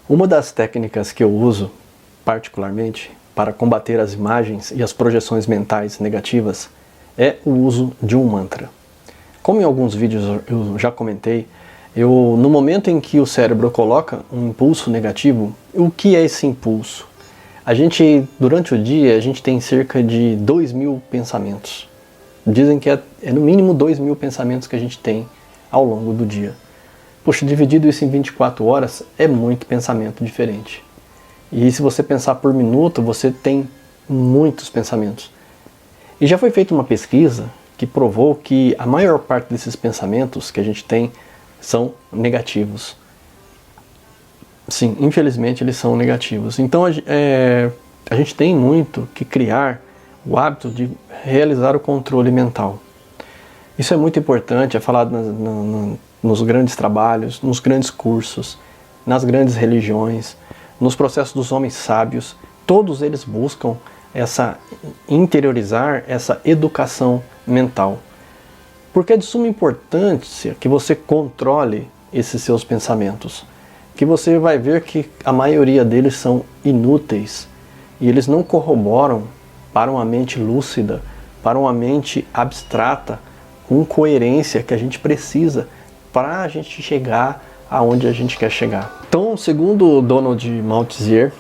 Uma das técnicas que eu uso, particularmente, para combater as imagens e as projeções mentais negativas é o uso de um mantra. Como em alguns vídeos eu já comentei, no momento em que o cérebro coloca um impulso negativo, o que é esse impulso? Durante o dia, a gente tem cerca de 2.000 pensamentos. Dizem que é no mínimo 2.000 pensamentos que a gente tem ao longo do dia. Poxa, dividido isso em 24 horas, é muito pensamento diferente. E se você pensar por minuto, você tem muitos pensamentos. E já foi feita uma pesquisa que provou que a maior parte desses pensamentos que a gente tem são negativos. Sim, infelizmente eles são negativos. Então a gente tem muito que criar o hábito de realizar o controle mental. Isso é muito importante, é falado nos grandes trabalhos, nos grandes cursos, nas grandes religiões, nos processos dos homens sábios. Todos eles buscam interiorizar essa educação mental. Porque é de suma importância que você controle esses seus pensamentos. Que você vai ver que a maioria deles são inúteis e eles não corroboram para uma mente lúcida, para uma mente abstrata, com coerência que a gente precisa para a gente chegar aonde a gente quer chegar. Então, segundo Donald Maltzer,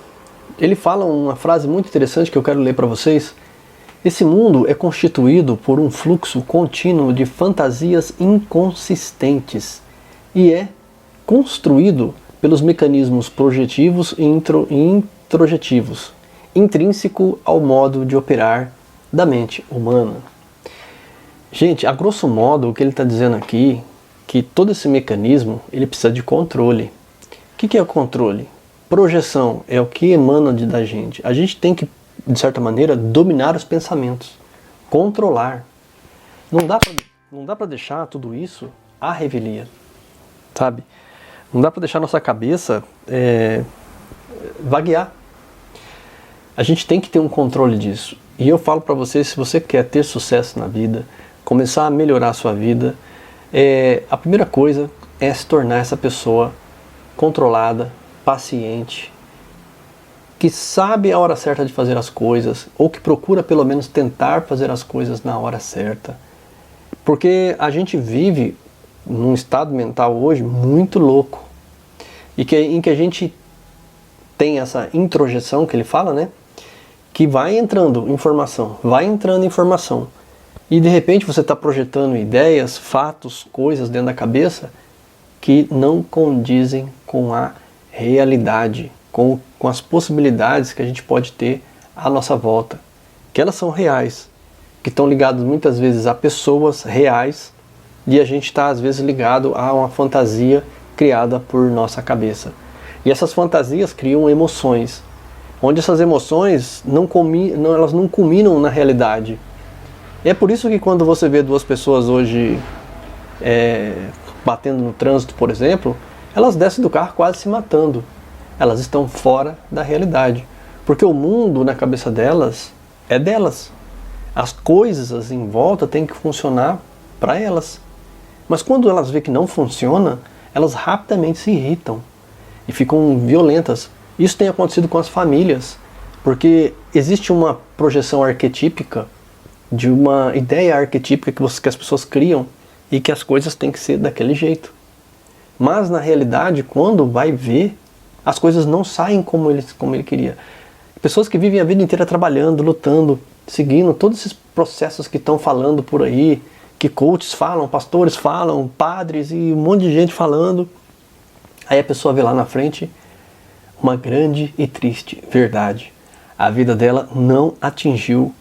ele fala uma frase muito interessante que eu quero ler para vocês. Esse mundo é constituído por um fluxo contínuo de fantasias inconsistentes e é construído pelos mecanismos projetivos e introjetivos, intrínseco ao modo de operar da mente humana. Gente, a grosso modo, o que ele está dizendo aqui, que todo esse mecanismo ele precisa de controle. O que é o controle? Projeção é o que emana da gente. A gente tem que, de certa maneira, dominar os pensamentos, controlar. Não dá para deixar tudo isso à revelia, sabe? Não dá para deixar nossa cabeça vaguear. A gente tem que ter um controle disso. E eu falo para você, se você quer ter sucesso na vida, começar a melhorar a sua vida, a primeira coisa é se tornar essa pessoa controlada, paciente, que sabe a hora certa de fazer as coisas, ou que procura pelo menos tentar fazer as coisas na hora certa. Porque a gente vive num estado mental hoje muito louco, em que a gente tem essa introjeção que ele fala, né? Que vai entrando informação, e de repente você está projetando ideias, fatos, coisas dentro da cabeça que não condizem com a realidade, com as possibilidades que a gente pode ter à nossa volta, que elas são reais, que estão ligadas muitas vezes a pessoas reais, e a gente está às vezes ligado a uma fantasia criada por nossa cabeça. E essas fantasias criam emoções, onde essas emoções elas não culminam na realidade. E é por isso que quando você vê duas pessoas hoje batendo no trânsito, por exemplo, elas descem do carro quase se matando. Elas estão fora da realidade. Porque o mundo na cabeça delas é delas. As coisas em volta têm que funcionar para elas. Mas quando elas veem que não funciona, elas rapidamente se irritam e ficam violentas. Isso tem acontecido com as famílias, porque existe uma projeção arquetípica, de uma ideia arquetípica que as pessoas criam e que as coisas têm que ser daquele jeito. Mas na realidade, quando vai ver, as coisas não saem como ele queria. Pessoas que vivem a vida inteira trabalhando, lutando, seguindo todos esses processos que estão falando por aí, que coaches falam, pastores falam, padres e um monte de gente falando. Aí a pessoa vê lá na frente uma grande e triste verdade. A vida dela não atingiu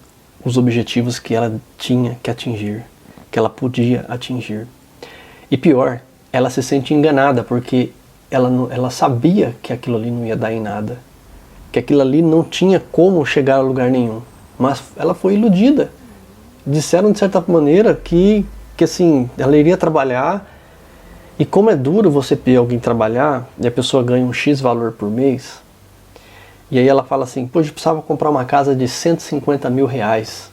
os objetivos que ela tinha que atingir, que ela podia atingir. E pior, ela se sente enganada, porque ela sabia que aquilo ali não ia dar em nada, que aquilo ali não tinha como chegar a lugar nenhum, mas ela foi iludida. Disseram de certa maneira que assim, ela iria trabalhar, e como é duro você ver alguém trabalhar e a pessoa ganha um X valor por mês, e aí ela fala assim, poxa, eu precisava comprar uma casa de 150 mil reais.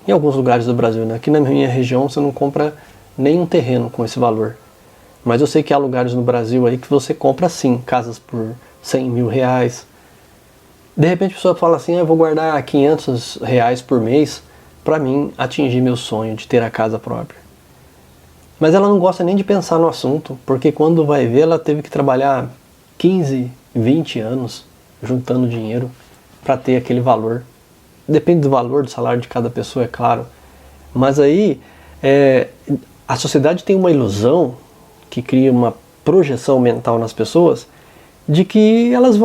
Em alguns lugares do Brasil, né? Aqui na minha região você não compra nenhum terreno com esse valor. Mas eu sei que há lugares no Brasil aí que você compra sim casas por 100 mil reais. De repente a pessoa fala assim, eu vou guardar 500 reais por mês para mim atingir meu sonho de ter a casa própria. Mas ela não gosta nem de pensar no assunto, porque quando vai ver ela teve que trabalhar 15, 20 anos juntando dinheiro para ter aquele valor. Depende do valor do salário de cada pessoa, é claro. Mas aí a sociedade tem uma ilusão que cria uma projeção mental nas pessoas de que elas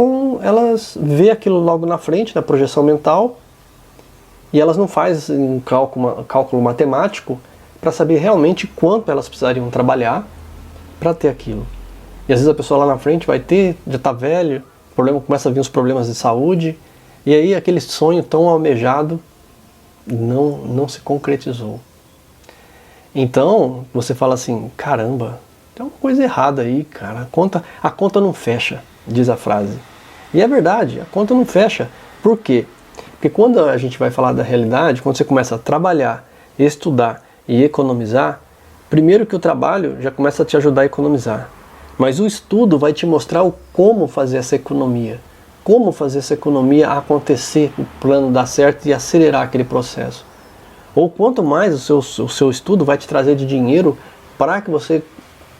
vê aquilo logo na frente, na projeção mental, e elas não fazem um cálculo matemático para saber realmente quanto elas precisariam trabalhar para ter aquilo. E às vezes a pessoa lá na frente vai ter, já está velho, começa a vir os problemas de saúde, e aí aquele sonho tão almejado não se concretizou. Então você fala assim, caramba, tem uma coisa errada aí, cara, a conta não fecha, diz a frase. E é verdade, a conta não fecha. Por quê? Porque quando a gente vai falar da realidade, quando você começa a trabalhar, estudar e economizar, primeiro que o trabalho já começa a te ajudar a economizar. Mas o estudo vai te mostrar como fazer essa economia. Como fazer essa economia acontecer, o plano dar certo e acelerar aquele processo. Ou quanto mais o seu estudo vai te trazer de dinheiro para que você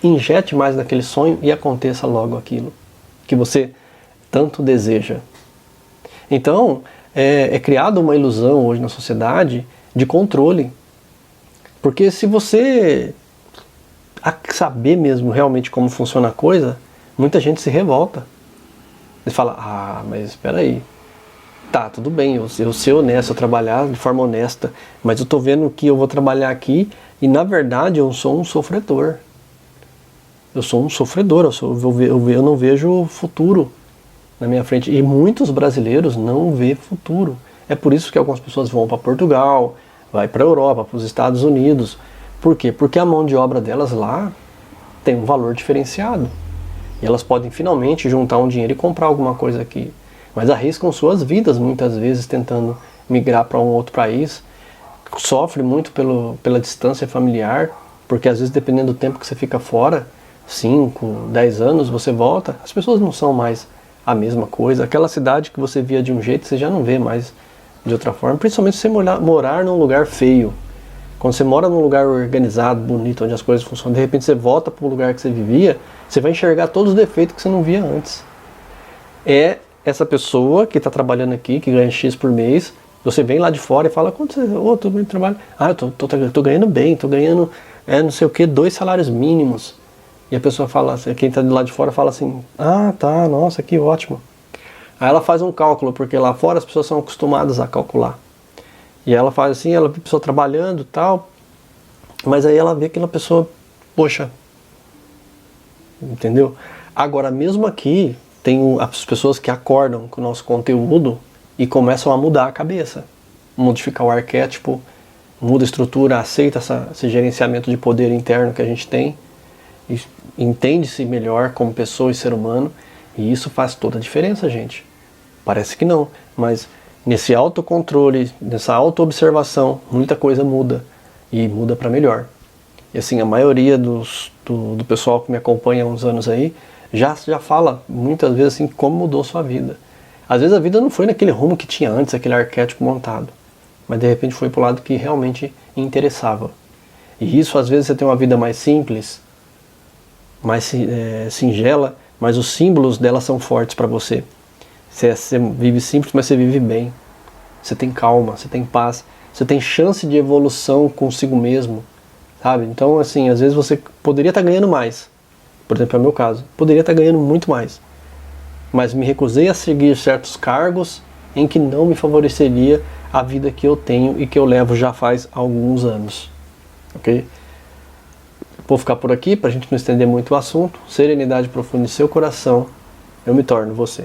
injete mais naquele sonho e aconteça logo aquilo que você tanto deseja. Então, é criada uma ilusão hoje na sociedade de controle. Porque se você saber mesmo realmente como funciona a coisa, muita gente se revolta. Ele fala, mas espera aí. Tá, tudo bem, eu ser honesto, eu trabalhar de forma honesta, mas eu tô vendo que eu vou trabalhar aqui e na verdade eu sou um sofredor. Eu sou um sofredor, eu não vejo futuro na minha frente. E muitos brasileiros não vê futuro. É por isso que algumas pessoas vão para Portugal, vai para a Europa, para os Estados Unidos. Por quê? Porque a mão de obra delas lá tem um valor diferenciado. E elas podem finalmente juntar um dinheiro e comprar alguma coisa aqui. Mas arriscam suas vidas muitas vezes tentando migrar para um outro país. Sofre muito pela distância familiar, porque às vezes dependendo do tempo que você fica fora, 5, 10 anos, você volta, as pessoas não são mais a mesma coisa. Aquela cidade que você via de um jeito, você já não vê mais de outra forma. Principalmente se você morar num lugar feio. Quando você mora num lugar organizado, bonito, onde as coisas funcionam, de repente você volta para o lugar que você vivia, você vai enxergar todos os defeitos que você não via antes. É essa pessoa que está trabalhando aqui, que ganha X por mês, você vem lá de fora e fala, quanto você, tô bem trabalho? Eu tô ganhando bem, tô ganhando não sei o que, 2 salários mínimos. E a pessoa fala, quem está do lado de fora fala assim, tá, nossa, que ótimo. Aí ela faz um cálculo, porque lá fora as pessoas são acostumadas a calcular. E ela faz assim, ela vê a pessoa trabalhando e tal, mas aí ela vê aquela pessoa, poxa, entendeu? Agora, mesmo aqui, tem as pessoas que acordam com o nosso conteúdo e começam a mudar a cabeça, modificar o arquétipo, muda a estrutura, aceita esse gerenciamento de poder interno que a gente tem, e entende-se melhor como pessoa e ser humano, e isso faz toda a diferença, gente. Parece que não, mas nesse autocontrole, nessa autoobservação, muita coisa muda, e muda para melhor. E assim, a maioria do pessoal que me acompanha há uns anos aí, já fala muitas vezes assim, como mudou sua vida. Às vezes a vida não foi naquele rumo que tinha antes, aquele arquétipo montado, mas de repente foi para o lado que realmente interessava. E isso, às vezes, você tem uma vida mais simples, mais singela, mas os símbolos dela são fortes para você. Você vive simples, mas você vive bem. Você tem calma, você tem paz, você tem chance de evolução consigo mesmo, sabe? Então, assim, às vezes você poderia estar ganhando mais. Por exemplo, é o meu caso. Poderia estar ganhando muito mais. Mas me recusei a seguir certos cargos em que não me favoreceria a vida que eu tenho e que eu levo já faz alguns anos. Ok? Vou ficar por aqui para a gente não estender muito o assunto. Serenidade profunda em seu coração. Eu me torno você.